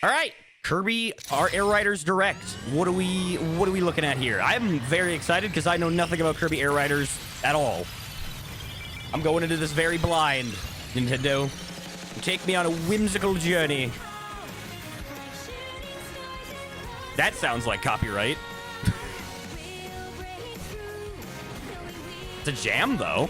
All right, Kirby, our Air Riders Direct. What are we looking at here? I'm very excited because I know nothing about Kirby Air Riders at all. I'm going into this very blind, Nintendo. Take me on a whimsical journey. That sounds like copyright. It's a jam, though.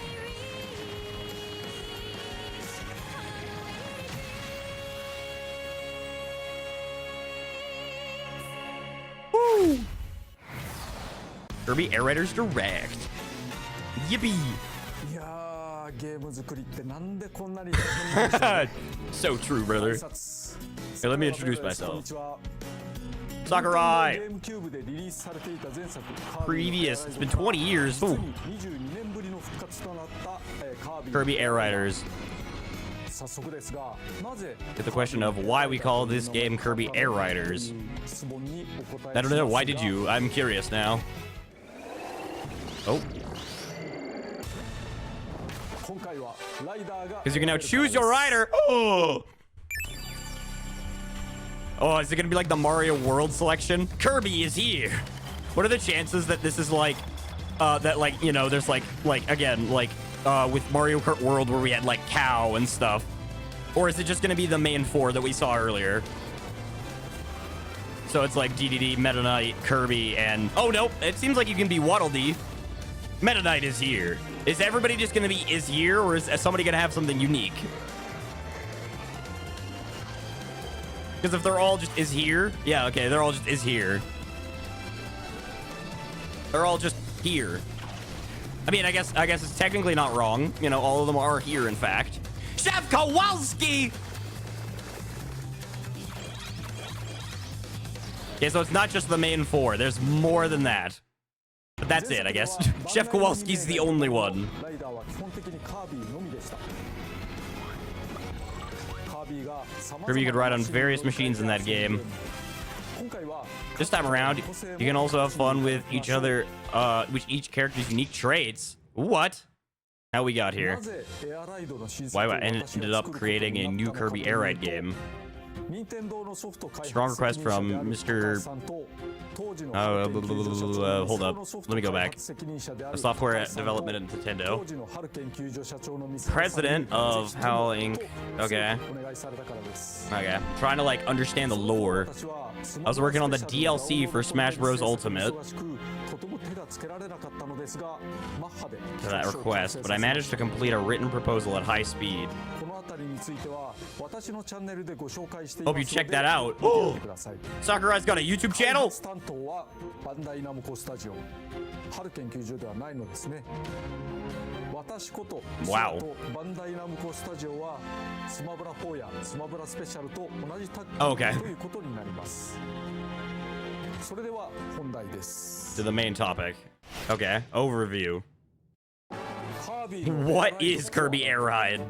Woo! Kirby Air Riders Direct. Yippee! So true, brother. Hey, let me introduce myself. Sakurai! Previous. It's been 20 years. Ooh. Kirby Air Riders. Get the question of why we call this game Kirby Air Riders. I don't know. Why did you? I'm curious now. Oh. Because you can now choose your rider. Oh! Oh, is it gonna be like the Mario World selection? Kirby is here. What are the chances that this is like, that like, you know, there's like again, like, with Mario Kart World where we had like Cow and stuff? Or is it just gonna be the main four that we saw earlier? So it's like DDD, Meta Knight, Kirby, and... Oh, no, it seems like you can be Waddle Dee. Meta Knight is here. Is everybody just gonna be is here, or is somebody gonna have something unique? Because if they're all just is here, yeah, okay, they're all just is here. They're all just here. I mean, I guess it's technically not wrong. You know, all of them are here, in fact. Chef Kowalski! Okay, so it's not just the main four. There's more than that. But that's it, I guess. Chef Kowalski's the only one. Kirby, you could ride on various machines in that game. This time around, you can also have fun with each other, with each character's unique traits. What? How we got here? Why I ended up creating a new Kirby Air Ride game. Strong request from Mr. Hold up. Let me go back. A software development at Nintendo. President of HAL Inc. Okay. Okay. Trying to like understand the lore. I was working on the DLC for Smash Bros. Ultimate. To that request, but I managed to complete a written proposal at high speed. Hope you check that out. Oh, Sakurai's got a YouTube channel. Wow. Oh, okay. To the main topic. Okay, overview. What is Kirby Air Ride?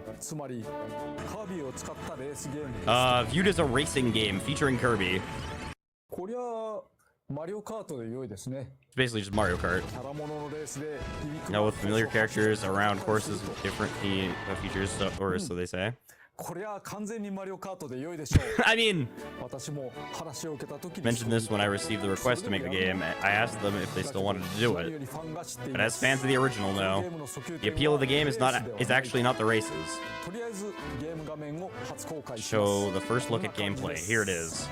Viewed as a racing game featuring Kirby. It's basically just Mario Kart. Now with familiar characters around courses with different features, so they say. I mean, mentioned this when I received the request to make the game. I asked them if they still wanted to do it. But as fans of the original know, the appeal of the game is actually not the races. Show the first look at gameplay. Here it is.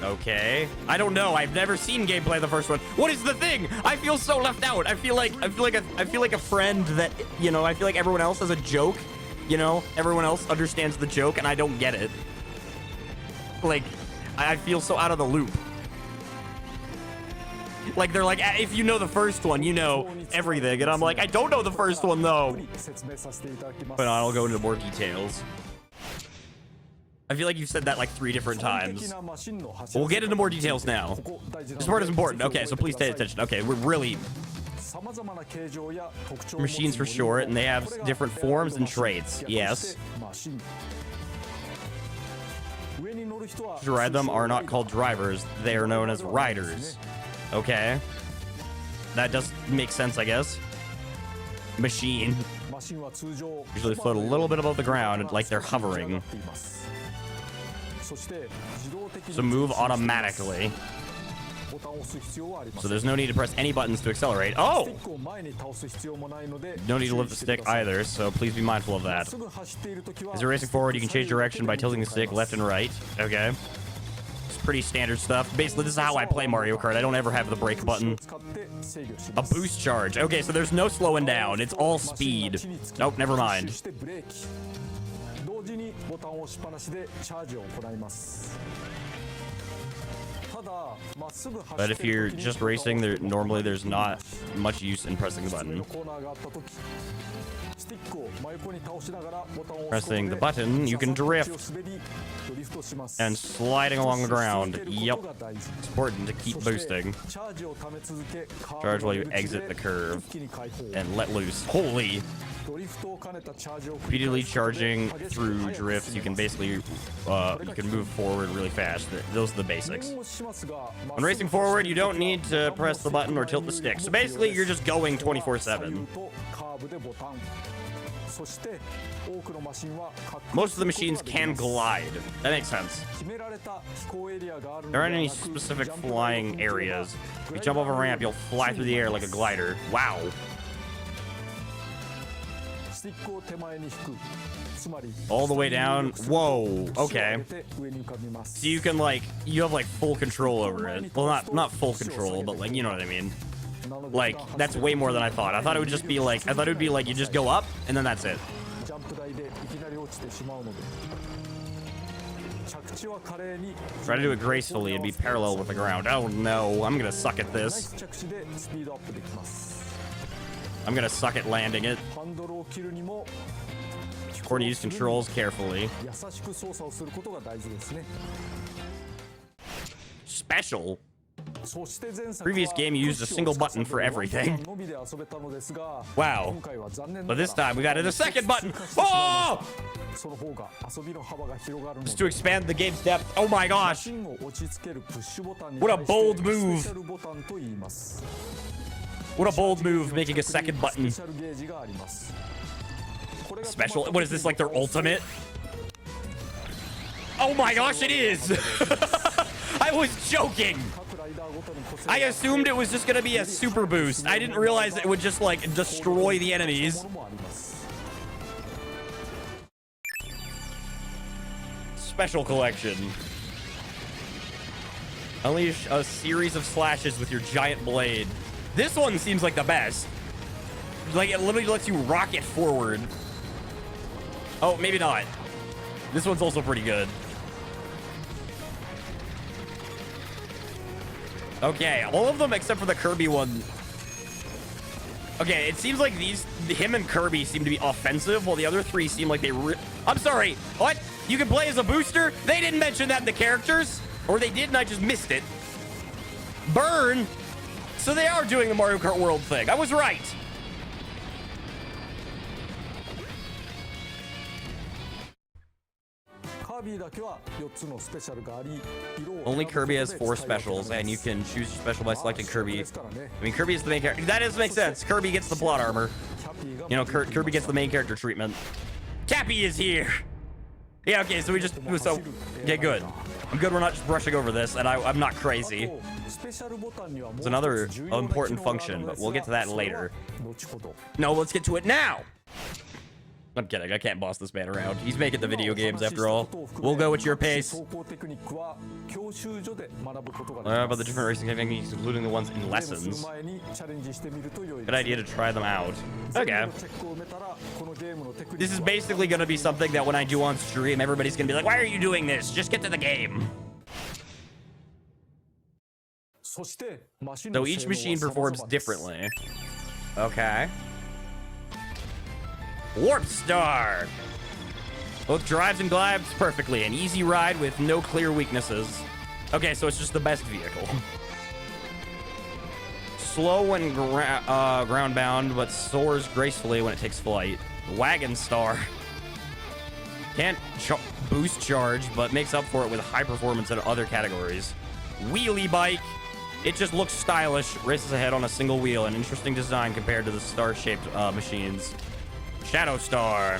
Okay. I don't know. I've never seen gameplay of the first one. What is the thing? I feel so left out. I feel like a friend that, you know, I feel like everyone else has a joke. You know, everyone else understands the joke and I don't get it. Like, I feel so out of the loop. Like, they're like, if you know the first one, you know everything. And I'm like, I don't know the first one, though. But I'll go into more details. I feel like you've said that like 3 different times. We'll get into more details now. This part is important. Okay, so please pay attention. Okay, we're really... Machines for short, and they have different forms and traits. Yes. To ride them are not called drivers. They are known as riders. Okay. That does make sense, I guess. Machine. Usually float a little bit above the ground, like they're hovering. So move automatically. So there's no need to press any buttons to accelerate. Oh! No need to lift the stick either, so please be mindful of that. As you're racing forward, you can change direction by tilting the stick left and right. Okay. It's pretty standard stuff. Basically, this is how I play Mario Kart. I don't ever have the brake button. A boost charge. Okay, so there's no slowing down. It's all speed. Nope, never mind. But if you're just racing, normally there's not much use in pressing the button. Pressing the button, you can drift. And sliding along the ground. Yep. It's important to keep boosting. Charge while you exit the curve. And let loose. Holy! Repeatedly charging through drifts, you can basically you can move forward really fast. Those are the basics. When racing forward, you don't need to press the button or tilt the stick. So basically, you're just going 24/7. Most of the machines can glide. That makes sense. There aren't any specific flying areas. If you jump off a ramp, you'll fly through the air like a glider. Wow. All the way down. Whoa. Okay. So you can you have full control over it. Well, not full control, but you know what I mean. That's way more than I thought. I thought it would just be you just go up and then that's it. Try to do it gracefully and be parallel with the ground. Oh no, I'm gonna suck at this. I'm gonna suck at landing it. Important to use controls carefully. Special? Previous game you used a single button for everything. Wow. But this time we got a second button. Oh! Just to expand the game's depth. Oh my gosh. What a bold move. What a bold move, making a second button. Special. What is this, their ultimate? Oh my gosh, it is. I was joking. I assumed it was just going to be a super boost. I didn't realize it would just, destroy the enemies. Special collection. Unleash a series of slashes with your giant blade. This one seems like the best. It literally lets you rocket forward. Oh, maybe not. This one's also pretty good. Okay, all of them except for the Kirby one. Okay, it seems like him and Kirby seem to be offensive, while the other three seem like they... I'm sorry, what? You can play as a booster? They didn't mention that in the characters. Or they did and I just missed it. Burn? So they are doing the Mario Kart World thing. I was right. Only Kirby has 4 specials, and you can choose your special by selecting Kirby. I mean, Kirby is the main character. That does make sense. Kirby gets the plot armor. You know, Kirby gets the main character treatment. Cappy is here. Yeah, okay, so okay, good. I'm good we're not just brushing over this, and I'm not crazy. It's another important function, but we'll get to that later. No, let's get to it now. I'm kidding. I can't boss this man around. He's making the video games after all. We'll go at your pace. About the different racing techniques, including the ones in lessons. Good idea to try them out. Okay. This is basically going to be something that when I do on stream, everybody's going to be like, why are you doing this? Just get to the game. So each machine performs differently. Okay. Warp Star! Both drives and glides perfectly. An easy ride with no clear weaknesses. Okay, so it's just the best vehicle. Slow when ground-bound, but soars gracefully when it takes flight. Wagon Star. Can't boost charge, but makes up for it with high performance in other categories. Wheelie Bike. It just looks stylish. Races ahead on a single wheel. An interesting design compared to the star-shaped machines. Shadow Star.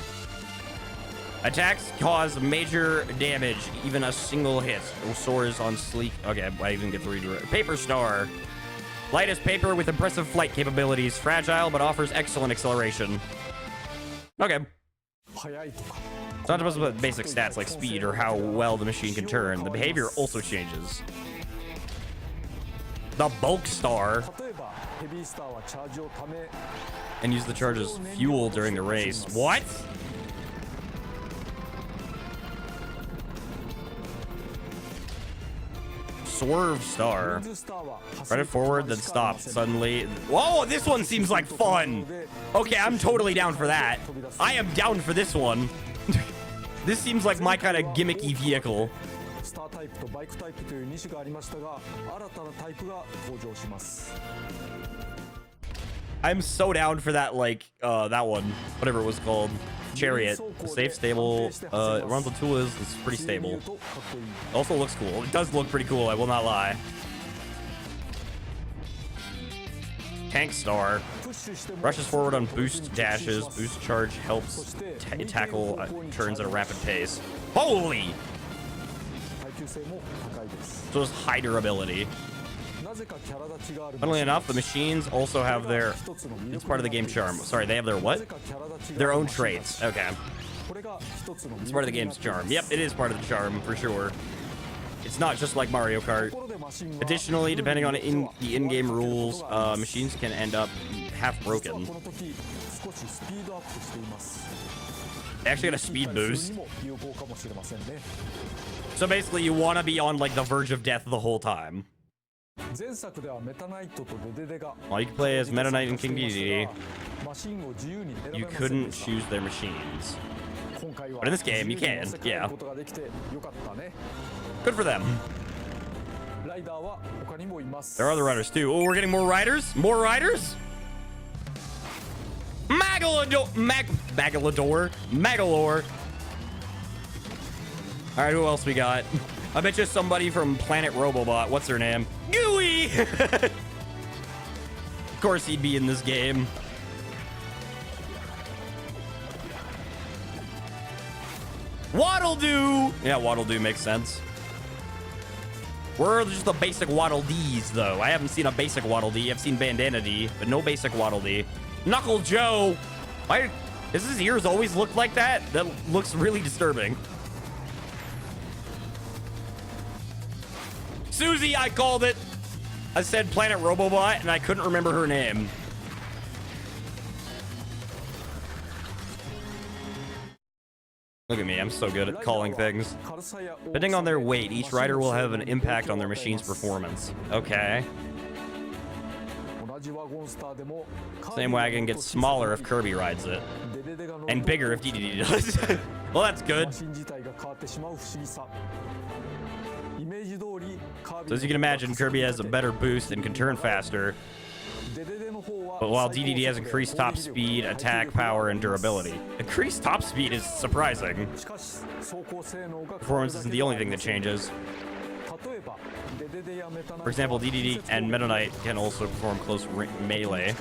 Attacks cause major damage, even a single hit. Soars on sleek. Okay, I even get to read it. Paper Star. Light as paper with impressive flight capabilities. Fragile, but offers excellent acceleration. Okay. It's not just about basic stats like speed or how well the machine can turn. The behavior also changes. The Bulk Star. And use the charge as fuel during the race. What? Swerve Star. Run it forward, then stop. Suddenly. Whoa, this one seems like fun. Okay, I'm totally down for that. I am down for this one. This seems like my kind of gimmicky vehicle. I'm so down for that, like, that one. Whatever it was called. Chariot. Safe, stable. Runs on tool is pretty stable. Also looks cool. It does look pretty cool, I will not lie. Tank Star. Rushes forward on boost dashes. Boost charge helps tackle turns at a rapid pace. Holy! So is high durability. Funnily enough, the machines also have their... It's part of the game charm. Sorry, they have their what? Their own traits. Okay. It's part of the game's charm. Yep, it is part of the charm, for sure. It's not just like Mario Kart. Additionally, depending on the in-game rules, machines can end up half broken. They actually got a speed boost. So basically, you want to be on, like, the verge of death the whole time. While you can play as Meta Knight and King Dedede, you couldn't choose their machines. But in this game, you can, yeah. Good for them. There are other riders too. Oh, we're getting more riders? More riders? Magalore. Alright, who else we got? I bet you somebody from Planet Robobot. What's her name? Gooey! Of course he'd be in this game. Waddle-Doo! Yeah, Waddle-Doo makes sense. We're just the basic Waddle-Dees, though. I haven't seen a basic Waddle-Dee. I've seen Bandana D, but no basic Waddle-Dee. Knuckle Joe! Why does his ears always look like that? That looks really disturbing. Susie, I called it. I said Planet Robobot, and I couldn't remember her name. Look at me, I'm so good at calling things. Depending on their weight, each rider will have an impact on their machine's performance. Okay. Same wagon gets smaller if Kirby rides it. And bigger if Dedede does. Well, that's good. So as you can imagine, Kirby has a better boost and can turn faster. But while Dedede has increased top speed, attack power, and durability. Increased top speed is surprising. Performance isn't the only thing that changes. For example, Dedede and Meta Knight can also perform close melee.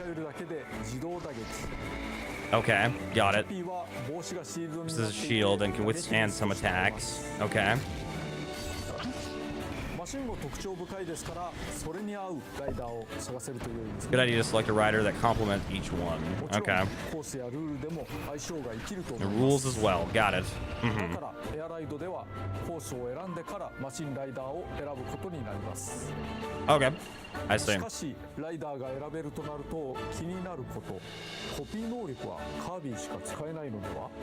Okay, got it. This is a shield and can withstand some attacks. Okay. Good idea to select a rider that complements each one. Okay. The rules as well. Got it. Okay. I see.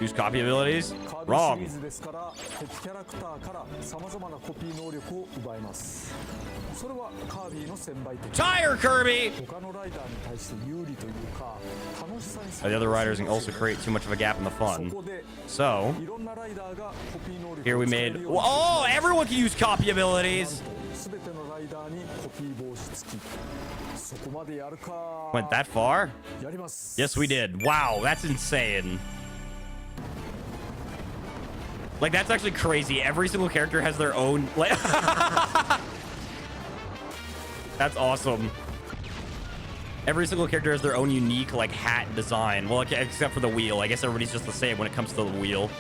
Use copy abilities? Wrong. Tire Kirby! The other riders can also create too much of a gap in the fun. So, here we made... Oh, everyone can use copy abilities! Went that far? Yes, we did. Wow, that's insane. Like, that's actually crazy. Every single character has their own... Like, that's awesome. Every single character has their own unique, like, hat design. Well, except for the wheel. I guess everybody's just the same when it comes to the wheel.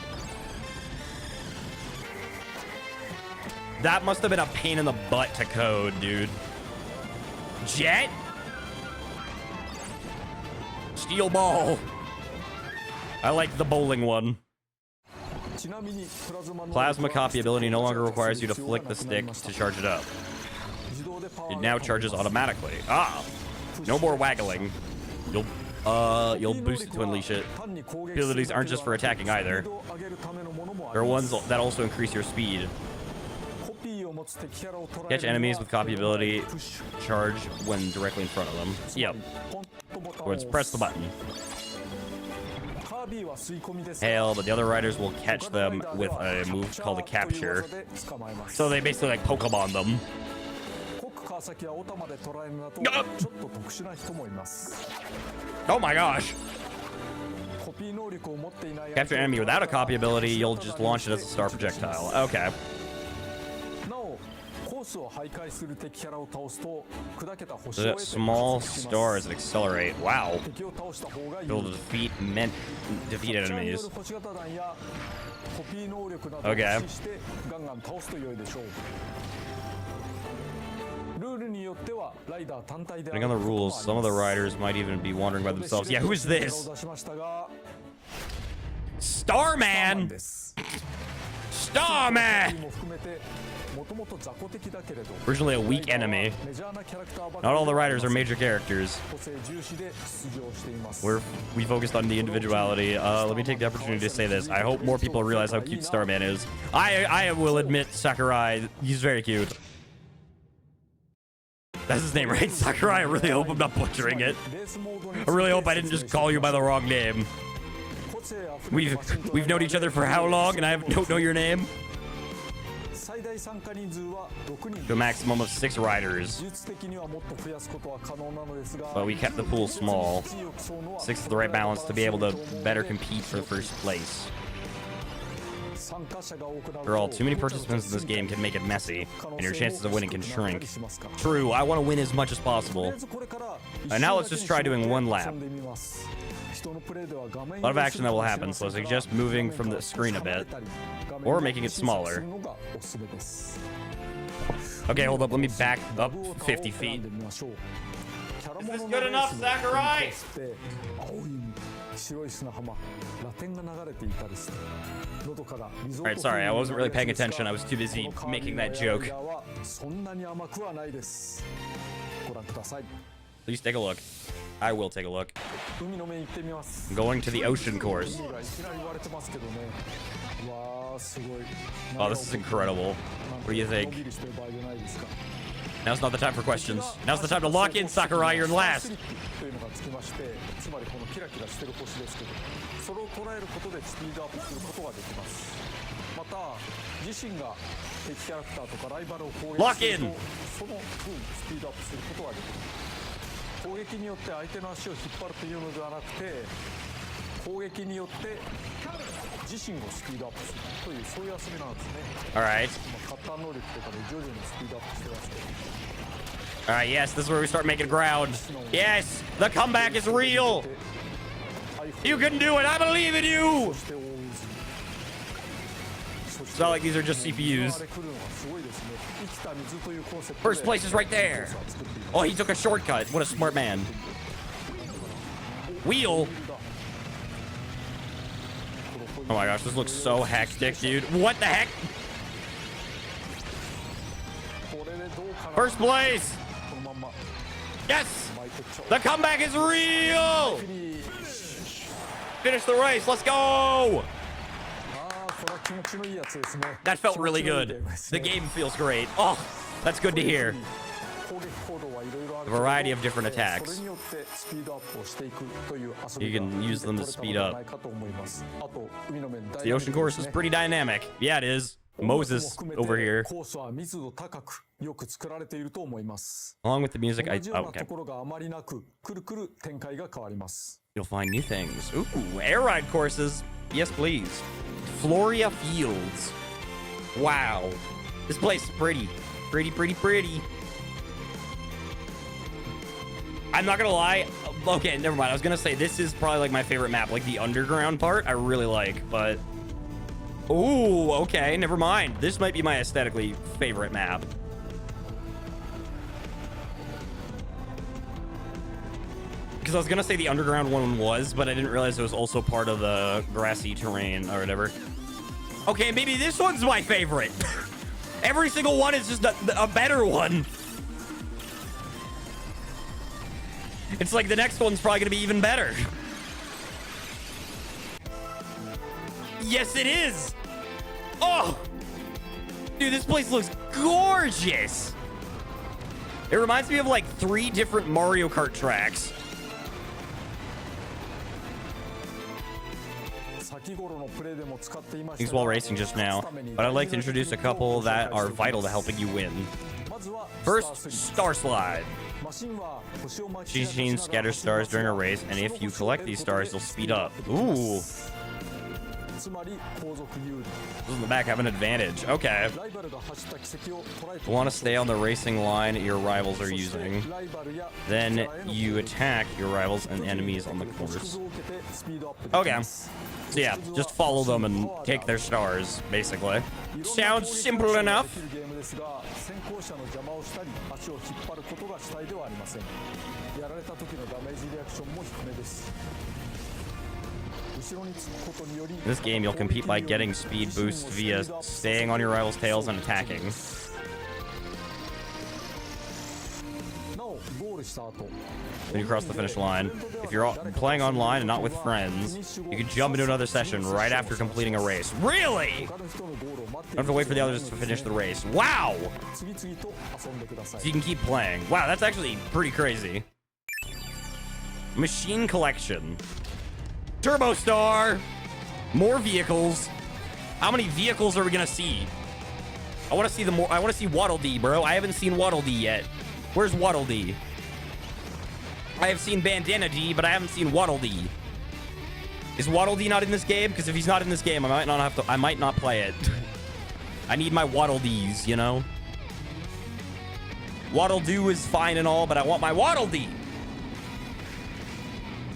That must have been a pain in the butt to code, dude. Jet? Steel ball. I like the bowling one. Plasma copy ability no longer requires you to flick the stick to charge it up. It now charges automatically. Ah, no more waggling. You'll boost it to unleash it. Abilities aren't just for attacking either. There are ones that also increase your speed. Catch enemies with copy ability. Charge when directly in front of them. Yep. Or it's press the button. Hail, but the other riders will catch them with a move called a capture. So they basically like Pokemon them. Oh my gosh. Capture an enemy without a copy ability, you'll just launch it as a star projectile. Okay. The small stars that accelerate. Wow. Able to defeat enemies. Okay. Depending on the rules, some of the riders might even be wandering by themselves. Yeah, who is this? Starman! Starman! Originally a weak enemy. Not all the riders are major characters. We focused on the individuality. Let me take the opportunity to say this. I hope more people realize how cute Starman is. I will admit, Sakurai, he's very cute. That's his name, right? Sakurai? I really hope I'm not butchering it. I really hope I didn't just call you by the wrong name. We've known each other for how long, and I don't know your name? To a maximum of 6 riders. But we kept the pool small. 6 is the right balance to be able to better compete for first place. After all, too many participants in this game can make it messy, and your chances of winning can shrink. True, I want to win as much as possible. And now let's just try doing 1 lap. A lot of action that will happen, so I suggest moving from the screen a bit, or making it smaller. Okay, hold up, let me back up 50 feet. Is this good enough, Sakurai? Alright, sorry, I wasn't really paying attention. I was too busy making that joke. Please take a look. I will take a look. I'm going to the ocean course. Oh, this is incredible. What do you think? Now's not the time for questions. Now's the time to lock in, Sakurai. You're last. Lock in. Alright. Alright, yes, this is where we start making ground. Yes, the comeback is real. You can do it. I believe in you. It's not like these are just CPUs. First place is right there. Oh, he took a shortcut. What a smart man. Wheel. Oh my gosh, this looks so hectic, dude. What the heck? First place. Yes. The comeback is real. Finish the race. Let's go. That felt really good. The game feels great. Oh, that's good to hear. A variety of different attacks. You can use them to speed up. The ocean course is pretty dynamic. Yeah, it is. Moses over here. Along with the music, okay. You'll find new things. Ooh, air ride courses. Yes, please. Floria Fields. Wow. This place is pretty. Pretty. I'm not gonna lie. Okay, never mind. I was gonna say this is probably like my favorite map. Like the underground part, I really like, but Ooh, okay, never mind. This might be my aesthetically favorite map. Because I was gonna say the underground one was, but I didn't realize it was also part of the grassy terrain or whatever. Okay, maybe this one's my favorite. Every single one is just a better one. It's like the next one's probably gonna be even better. Yes, it is. Oh, dude, this place looks gorgeous. It reminds me of like 3 different Mario Kart tracks. Things while racing just now, but I'd like to introduce a couple that are vital to helping you win. First, Star Slide. Machine scatters stars during a race, and if you collect these stars, you'll speed up. Ooh. Those in the back have an advantage. Okay. You want to stay on the racing line your rivals are using. Then you attack your rivals and enemies on the course. Okay. So yeah, just follow them and take their stars, basically. Sounds simple enough. In this game, you'll compete by getting speed boosts via staying on your rivals' tails and attacking. When you cross the finish line, if you're playing online and not with friends, you can jump into another session right after completing a race. Really? You don't have to wait for the others to finish the race. Wow! So you can keep playing. Wow, that's actually pretty crazy. Machine collection. Turbo Star. More vehicles. How many vehicles are we gonna see? I want to see I want to see Waddle Dee, bro. I haven't seen Waddle Dee yet. Where's Waddle Dee? I have seen Bandana Dee, but I haven't seen Waddle Dee. Is Waddle Dee not in this game? Because if he's not in this game, I might not play it. I need my Waddle Dees, you know? Waddle Doo is fine and all, but I want my Waddle Dee.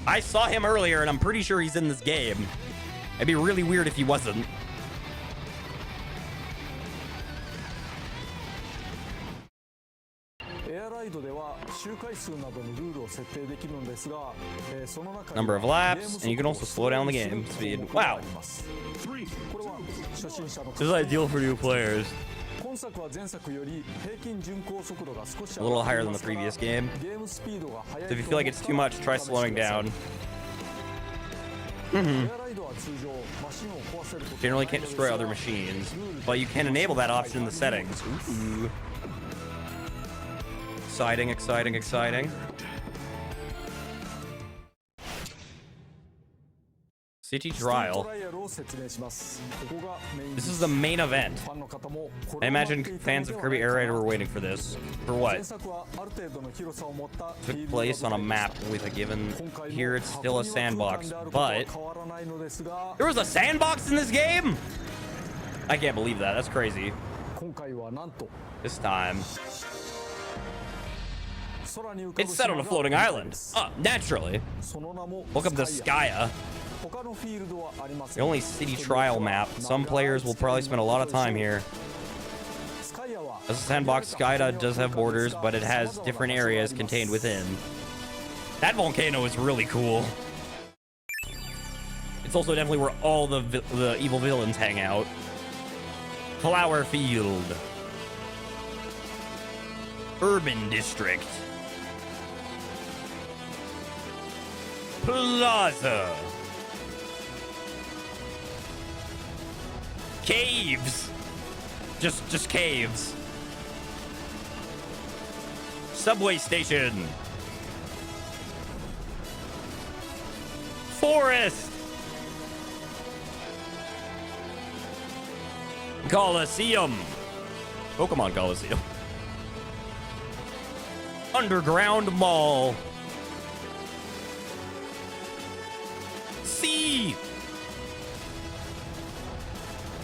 I saw him earlier, and I'm pretty sure he's in this game. It'd be really weird if he wasn't. Number of laps, and you can also slow down the game speed. Wow. This is ideal for new players. A little higher than the previous game. So if you feel like it's too much, try slowing down. Generally can't destroy other machines, but you can enable that option in the settings. Ooh. Exciting, exciting, exciting. City Trial. This is the main event. I imagine fans of Kirby Air Raider were waiting for this. For what? Took place on a map with a given... Here it's still a sandbox, but... There was a sandbox in this game?! I can't believe that. That's crazy. This time... It's set on a floating island. Naturally. Welcome to Skya. The only city trial map. Some players will probably spend a lot of time here. As a sandbox, Skya does have borders, but it has different areas contained within. That volcano is really cool. It's also definitely where all the evil villains hang out. Flower Field. Urban District. Plaza. Caves. Just caves. Subway station. Forest. Coliseum. Pokemon Coliseum. Underground Mall. Sea.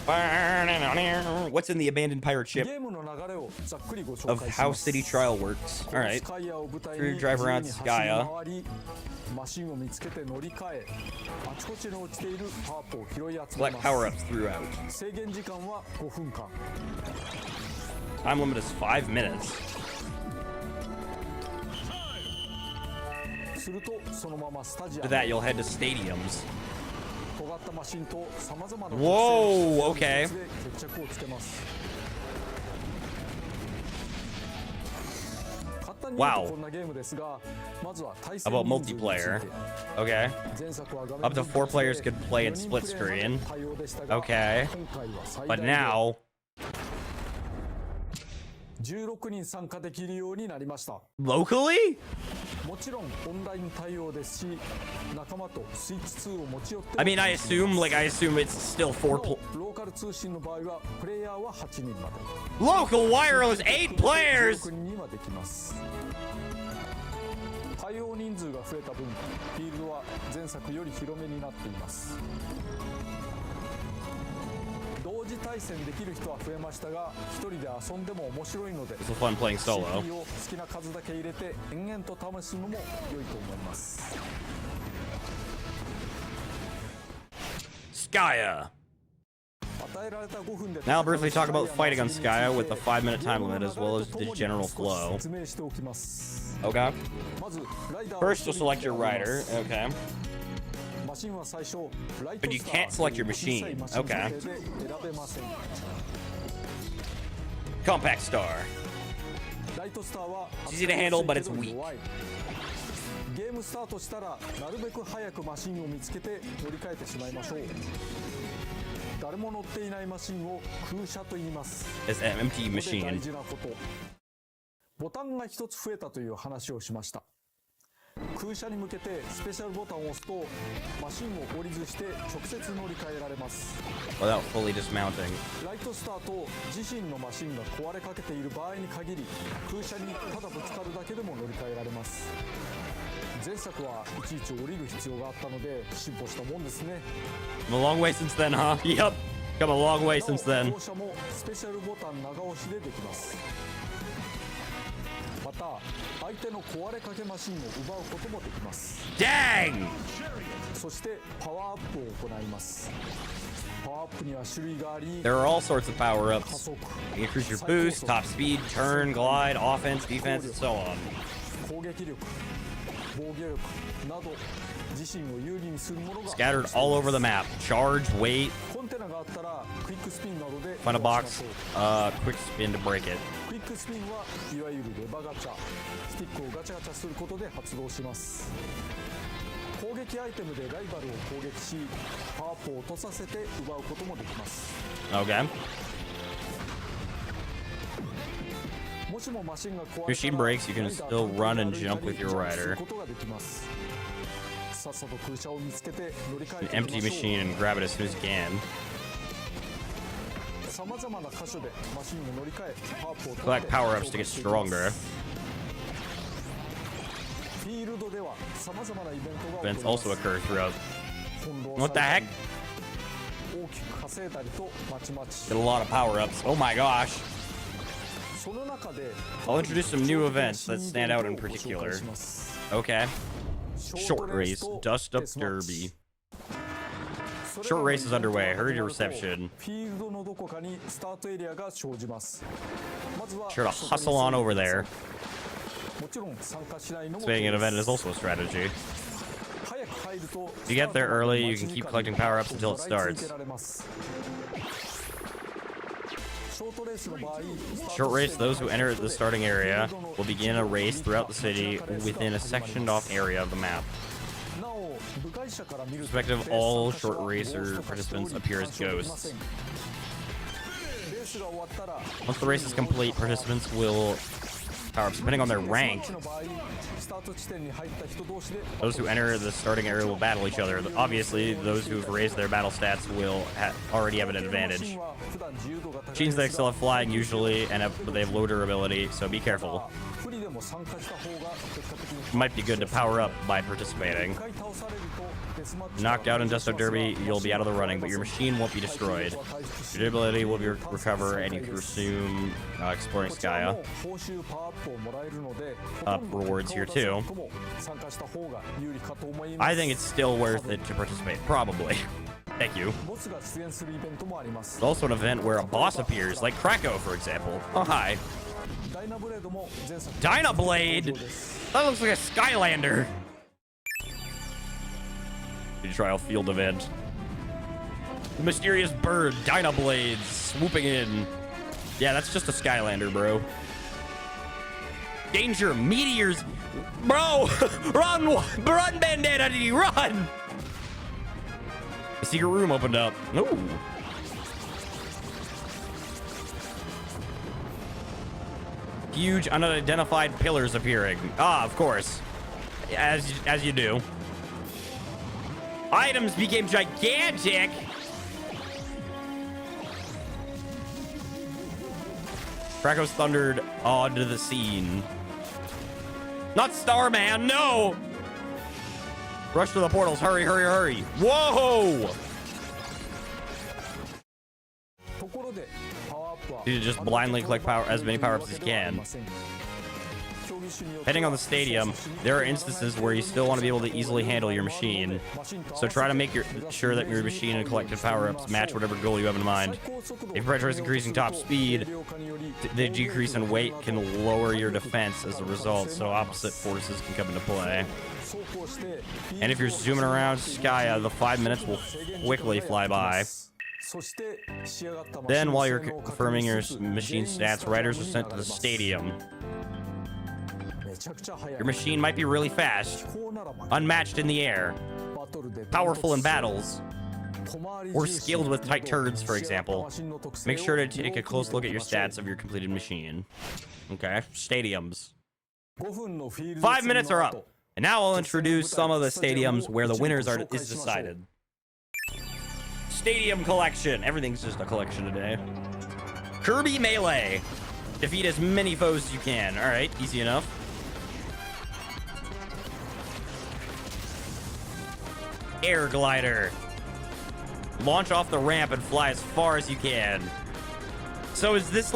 What's in the abandoned pirate ship of how City Trial works? All right. Free to drive around Skya. Collect power-ups throughout. Time limit is 5 minutes. After that, you'll head to stadiums. Whoa, okay. Wow. How about multiplayer? Okay. Up to 4 players could play in split screen. Okay. But now... Locally? I mean, I assume it's still 4 Local wireless 8 players. It's so fun playing solo. Skya. Now I'll briefly talk about fighting on Skya with the 5-minute time limit as well as the general flow. Okay. First, you'll select your rider. Okay. But you can't select your machine. Okay. Compact Star. It's easy to handle, but it's weak. It's an empty machine. 空車に向けてスペシャルボタンを押すとマシンを降りずして直接乗り換えられます。Without fully dismounting. ライトスターと自身のマシンが壊れかけている場合に限り空車にただぶつかるだけでも乗り換えられます。前作はいちいち降りる必要があったので進歩したもんですね。A long way since then, huh? Yep. Come a long way since then. 降車もスペシャルボタン長押しでできます。 Dang! There are all sorts of power-ups. You increase your boost, top speed, turn, glide, offense, defense, and so on. Scattered all over the map. Charge, wait. Find a box. Quick spin to break it. Okay. If machine breaks, you can still run and jump with your rider. An empty machine and grab it as soon as you can. Collect power-ups to get stronger. Events also occur throughout. What the heck? Get a lot of power-ups. Oh my gosh. I'll introduce some new events that stand out in particular. Okay. Short race, dust up derby. Short race is underway. Hurry to reception. Sure to hustle on over there. Expanding an event is also a strategy. If you get there early, you can keep collecting power-ups until it starts. Short race, those who enter the starting area will begin a race throughout the city within a sectioned off area of the map. Perspective, all short racer participants appear as ghosts. Once the race is complete, participants will power-ups depending on their rank. Those who enter the starting area will battle each other. Obviously, those who've raised their battle stats will already have an advantage. Machines that excel at flying usually, but they have low durability, so be careful. Might be good to power up by participating. Knocked out in Dust Up Derby, you'll be out of the running, but your machine won't be destroyed. Your durability will be recover, and you can resume exploring Skya. Rewards here too. I think it's still worth it to participate, probably. Thank you. There's also an event where a boss appears, like Krakow, for example. Oh, hi. Dynablade? That looks like a Skylander. Trial field event. The mysterious bird, Dynablades, swooping in. Yeah, that's just a Skylander, bro. Danger, meteors. Bro, run, Bandana, run. The secret room opened up. Ooh. Huge unidentified pillars appearing. Ah, of course. As you do. Items became gigantic. Krakos thundered onto the scene. Not Starman, no! Rush to the portals, hurry, hurry, hurry. Whoa! You just blindly collect as many power-ups as you can. Depending on the stadium, there are instances where you still want to be able to easily handle your machine. So try to make sure that your machine and collected power-ups match whatever goal you have in mind. If your pressure is increasing top speed, the decrease in weight can lower your defense as a result, so opposite forces can come into play. And if you're zooming around Skya, the 5 minutes will quickly fly by. Then, while you're confirming your machine stats, riders are sent to the stadium. Your machine might be really fast, unmatched in the air, powerful in battles, or skilled with tight turrets, for example. Make sure to take a close look at your stats of your completed machine. Okay, stadiums. 5 minutes are up, and now I'll introduce some of the stadiums where the winners is decided. Stadium collection. Everything's just a collection today. Kirby Melee. Defeat as many foes as you can. All right, easy enough. Air glider. Launch off the ramp and fly as far as you can. So is it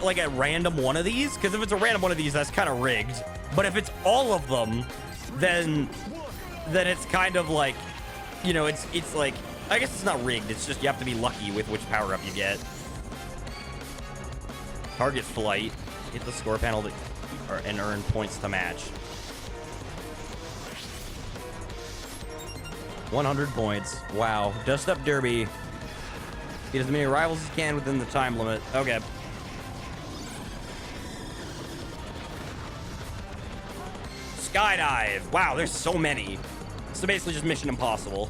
like a random one of these? Because if it's a random one of these, that's kind of rigged. But if it's all of them, then it's kind of like, you know, it's like, I guess it's not rigged. It's just you have to be lucky with which power-up you get. Target flight. Hit the score panel and earn points to match. 100 points. Wow. Dust Up Derby. Get as many rivals as you can within the time limit. Okay. Skydive. Wow, there's so many. So basically just Mission Impossible.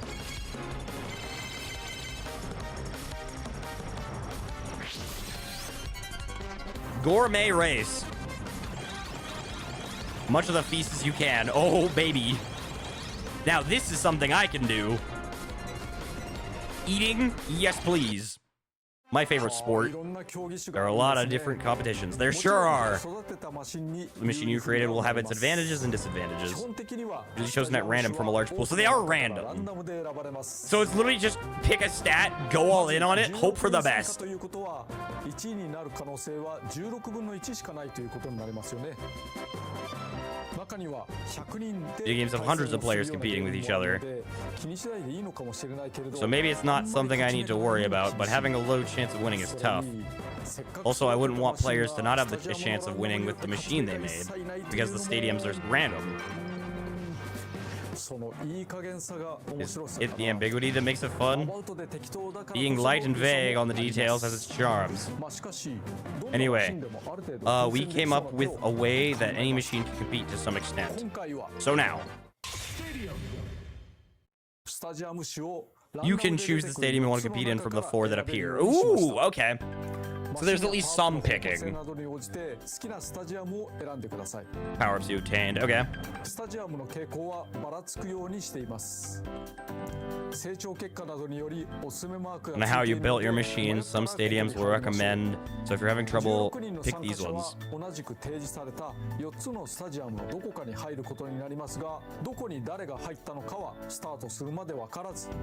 Gourmet race. Much of the feast as you can. Oh, baby. Now, this is something I can do. Eating? Yes, please. My favorite sport. There are a lot of different competitions. There sure are. The machine you created will have its advantages and disadvantages. Usually chosen at random from a large pool, so they are random. So it's literally just pick a stat, go all in on it, hope for the best. Video games have hundreds of players competing with each other. So maybe it's not something I need to worry about, but having a low chance of winning is tough. Also, I wouldn't want players to not have a chance of winning with the machine they made, because the stadiums are random. Is it the ambiguity that makes it fun? Being light and vague on the details has its charms. Anyway, we came up with a way that any machine can compete to some extent. So now, you can choose the stadium you want to compete in from the 4 that appear. Ooh, okay. So there's at least some picking. Power-ups you obtained. Okay. And how you built your machine, some stadiums will recommend. So if you're having trouble, pick these ones.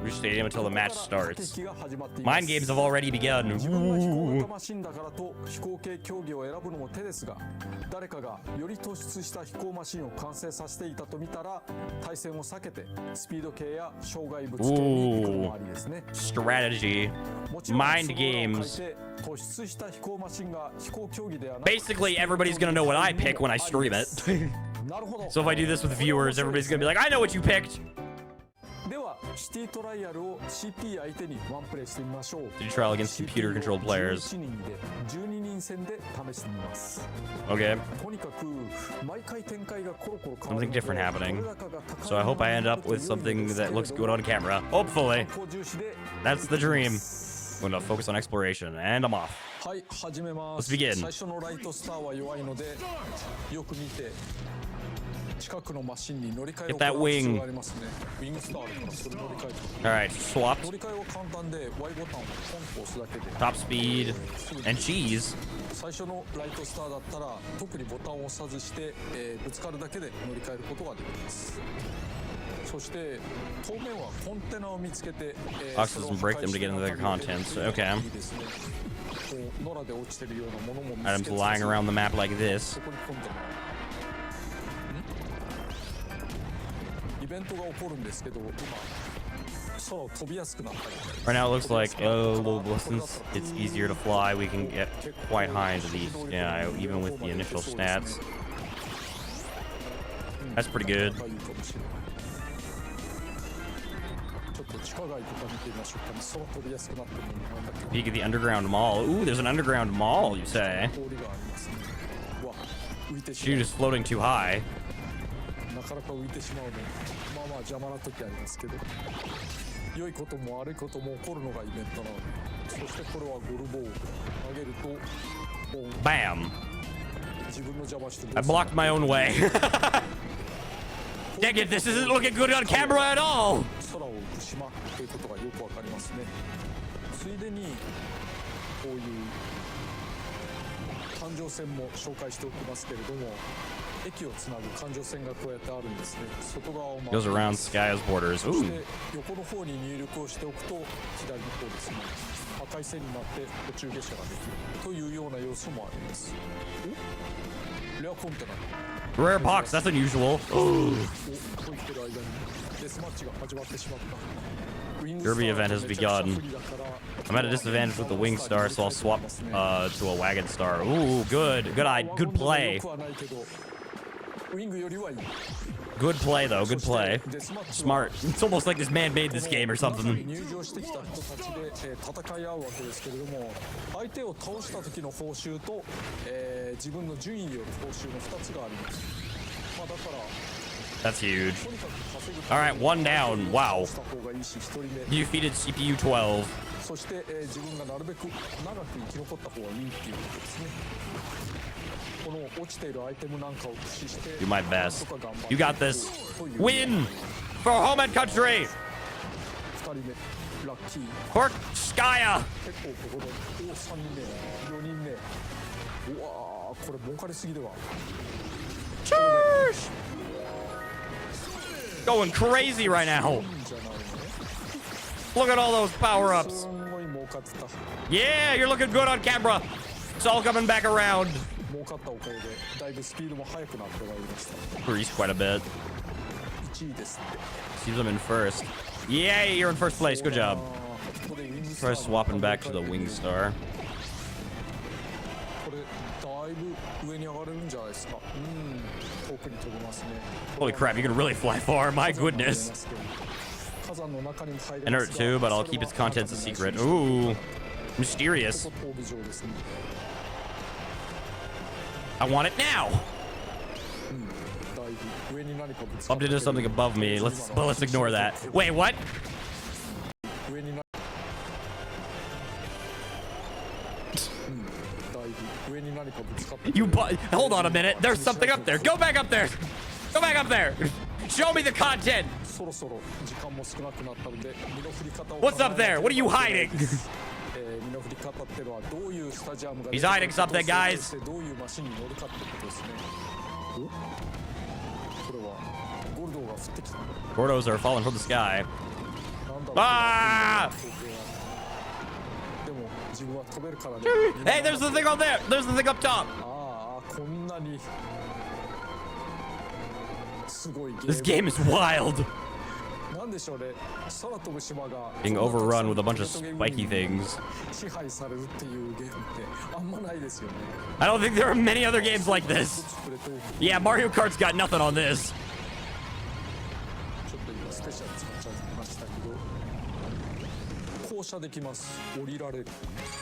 Which stadium until the match starts. Mind games have already begun. Ooh. Ooh. Strategy. Mind games. Basically, everybody's gonna know what I pick when I stream it. So if I do this with viewers, everybody's gonna be like, I know what you picked. Did you trial against computer-controlled players? Okay. Something different happening. So I hope I end up with something that looks good on camera. Hopefully. That's the dream. I'm gonna focus on exploration, and I'm off. Let's begin. Get that wing. Alright, swap. Top speed and cheese. Boxes and break them to get into their contents. Okay. Items lying around the map like this. Right now it looks like, well, since it's easier to fly, we can get quite high into these, yeah, even with the initial stats. That's pretty good. Peek at the underground mall. Ooh, there's an underground mall, you say? Shoot is floating too high. Bam! I blocked my own way. Dang it, this isn't looking good on camera at all! Goes around Sky's borders. Ooh. Rare box, that's unusual. Kirby event has begun. I'm at a disadvantage with the wing star, so I'll swap to a wagon star. Ooh, good play. Good play though, good play. Smart. It's almost like this man made this game or something. That's huge. All right, one down. Wow. You defeated CPU 12. Do my best. You got this. Win for home and country. For Skya. Cheers. Going crazy right now. Look at all those power-ups. Yeah, you're looking good on camera. It's all coming back around. Increased quite a bit. Sees them in first. Yay, you're in first place. Good job. Try swapping back to the wing star. Holy crap, you can really fly far. My goodness. Enter it too, but I'll keep its contents a secret. Ooh, mysterious. I want it now. Bumped into something above me. Let's ignore that. Wait, what? Hold on a minute. There's something up there. Go back up there. Go back up there. Show me the content. What's up there? What are you hiding? He's hiding something, guys. Gordos are falling from the sky. Ah! Hey, there's the thing up there. There's the thing up top. This game is wild. Being overrun with a bunch of spiky things. I don't think there are many other games like this. Yeah, Mario Kart's got nothing on this.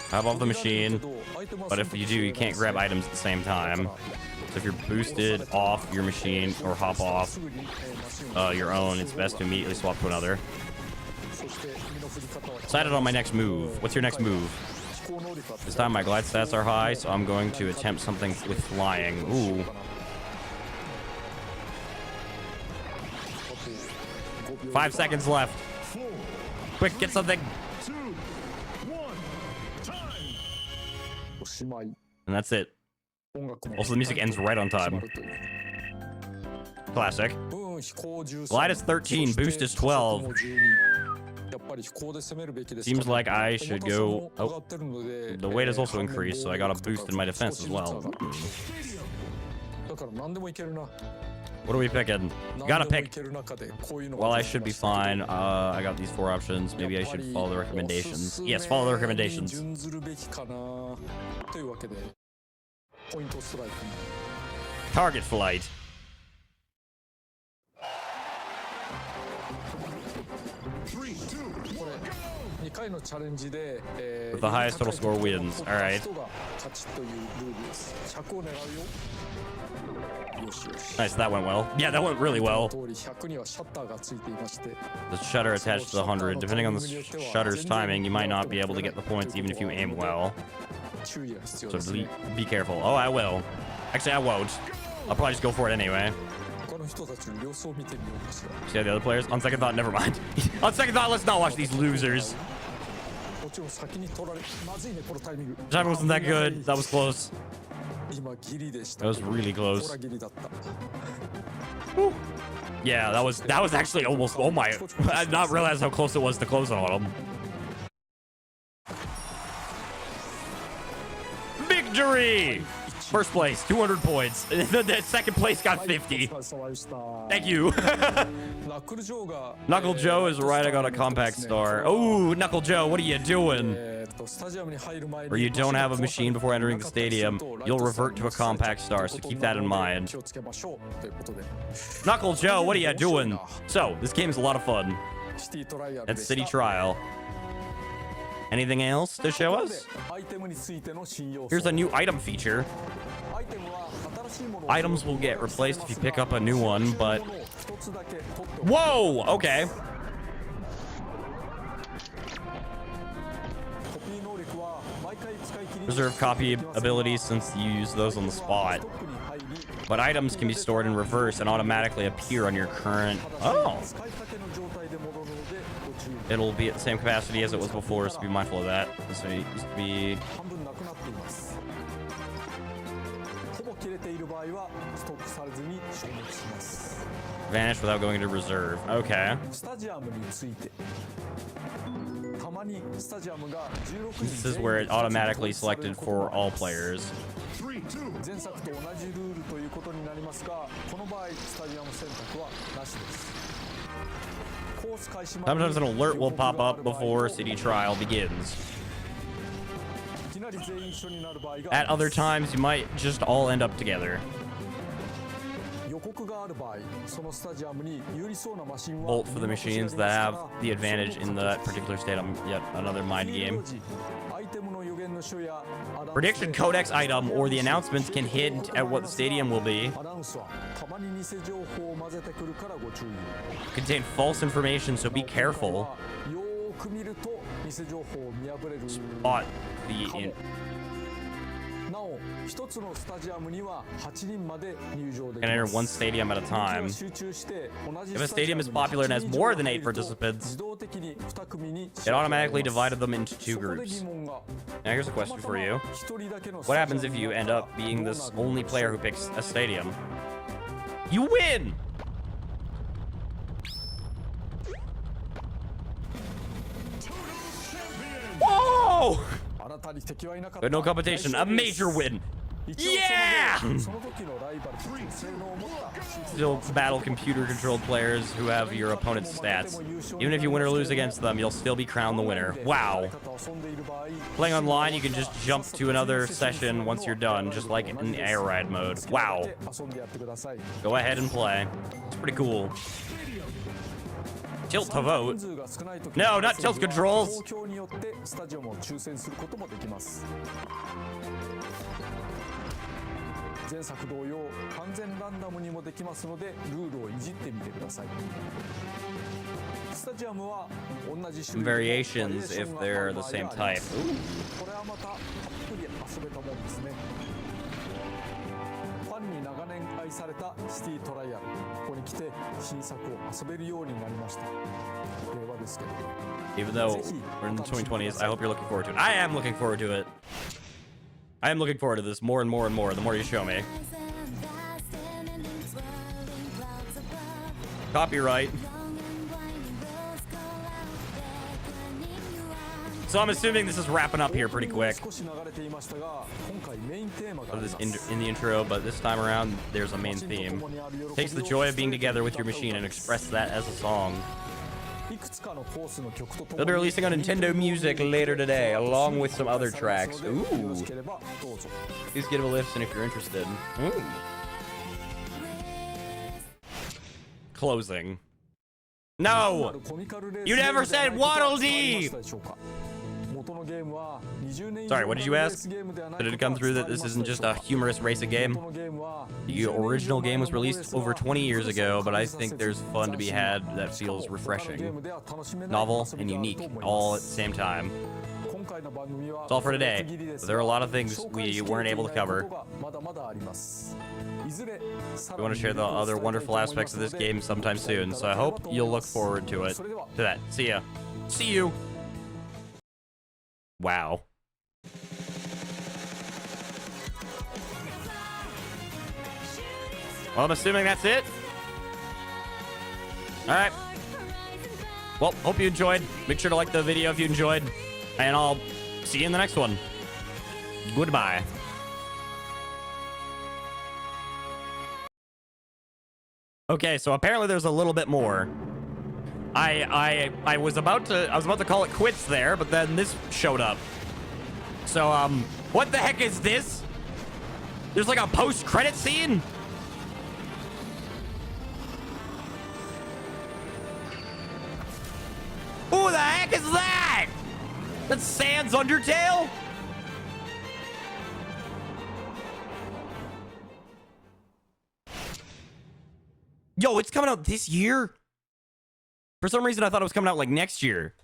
Have off the machine, but if you do, you can't grab items at the same time. So if you're boosted off your machine or hop off your own, it's best to immediately swap to another. Decided on my next move. What's your next move? This time my glide stats are high, so I'm going to attempt something with flying. Ooh. Five seconds left. Quick, get something. And that's it. Also, the music ends right on time. Classic. Glide is 13, boost is 12. Seems like I should go... Oh, the weight has also increased, so I got a boost in my defense as well. What are we picking? Gotta pick. Well, I should be fine. I got these 4 options. Maybe I should follow the recommendations. Yes, follow the recommendations. Target flight. With the highest total score wins. All right. Nice, that went well. Yeah, that went really well. The shutter attached to the 100. Depending on the shutter's timing, you might not be able to get the points even if you aim well. So be careful. Oh, I will. Actually, I won't. I'll probably just go for it anyway. See how the other players? On second thought, never mind. On second thought, let's not watch these losers. That wasn't that good. That was close. That was really close. Woo. Yeah, that was actually almost. Oh my! I did not realize how close it was to close on him. Victory! First place, 200 points. The second place got 50. Thank you. Knuckle Joe is right. I got a compact star. Oh, Knuckle Joe, what are you doing? Or you don't have a machine before entering the stadium, you'll revert to a compact star, so keep that in mind. Knuckle Joe, what are you doing? So, this game is a lot of fun. It's City Trial. Anything else to show us? Here's a new item feature. Items will get replaced if you pick up a new one, but... Whoa! Okay. Reserve copy abilities since you use those on the spot. But items can be stored in reverse and automatically appear on your current... Oh! It'll be at the same capacity as it was before, so be mindful of that. So it used to be... Vanish without going into reserve. Okay. This is where it automatically selected for all players. Sometimes an alert will pop up before City Trial begins. At other times, you might just all end up together. Bolt for the machines that have the advantage in that particular state. Yet another mind game. Prediction codex item or the announcements can hint at what the stadium will be. Contain false information, so be careful. Spot the Can enter one stadium at a time. If a stadium is popular and has more than 8 participants, it automatically divided them into 2 groups. Now here's a question for you. What happens if you end up being this only player who picks a stadium? You win! Whoa! But no competition, a major win. Yeah! Still battle computer-controlled players who have your opponent's stats. Even if you win or lose against them, you'll still be crowned the winner. Wow. Playing online, you can just jump to another session once you're done, just like in air ride mode. Wow. Go ahead and play. It's pretty cool. Tilt to vote. No, not tilt controls. Some variations if they're the same type. Ooh. Even though we're in the 2020s, I hope you're looking forward to it. I am looking forward to it. I am looking forward to this more and more and more the more you show me. Copyright. So I'm assuming this is wrapping up here pretty quick. This in the intro, but this time around, there's a main theme. Takes the joy of being together with your machine and express that as a song. They'll be releasing on Nintendo Music later today, along with some other tracks. Ooh. Please give a listen if you're interested. Ooh. Closing. No! You never said Waddle Dee! Sorry, what did you ask? Did it come through that this isn't just a humorous racing game? The original game was released over 20 years ago, but I think there's fun to be had that feels refreshing, novel, and unique, all at the same time. That's all for today. But there are a lot of things we weren't able to cover. We want to share the other wonderful aspects of this game sometime soon, so I hope you'll look forward to it. To that. See ya. See you. Wow. Well, I'm assuming that's it. All right. Well, hope you enjoyed. Make sure to like the video if you enjoyed. And I'll see you in the next one. Goodbye. Okay, so apparently there's a little bit more. I was about to call it quits there, but then this showed up. So what the heck is this? There's like a post-credit scene? Who the heck is that? That's Sans Undertale? Yo, it's coming out this year? For some reason, I thought it was coming out like next year.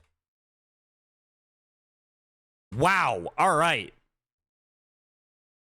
Wow. All right.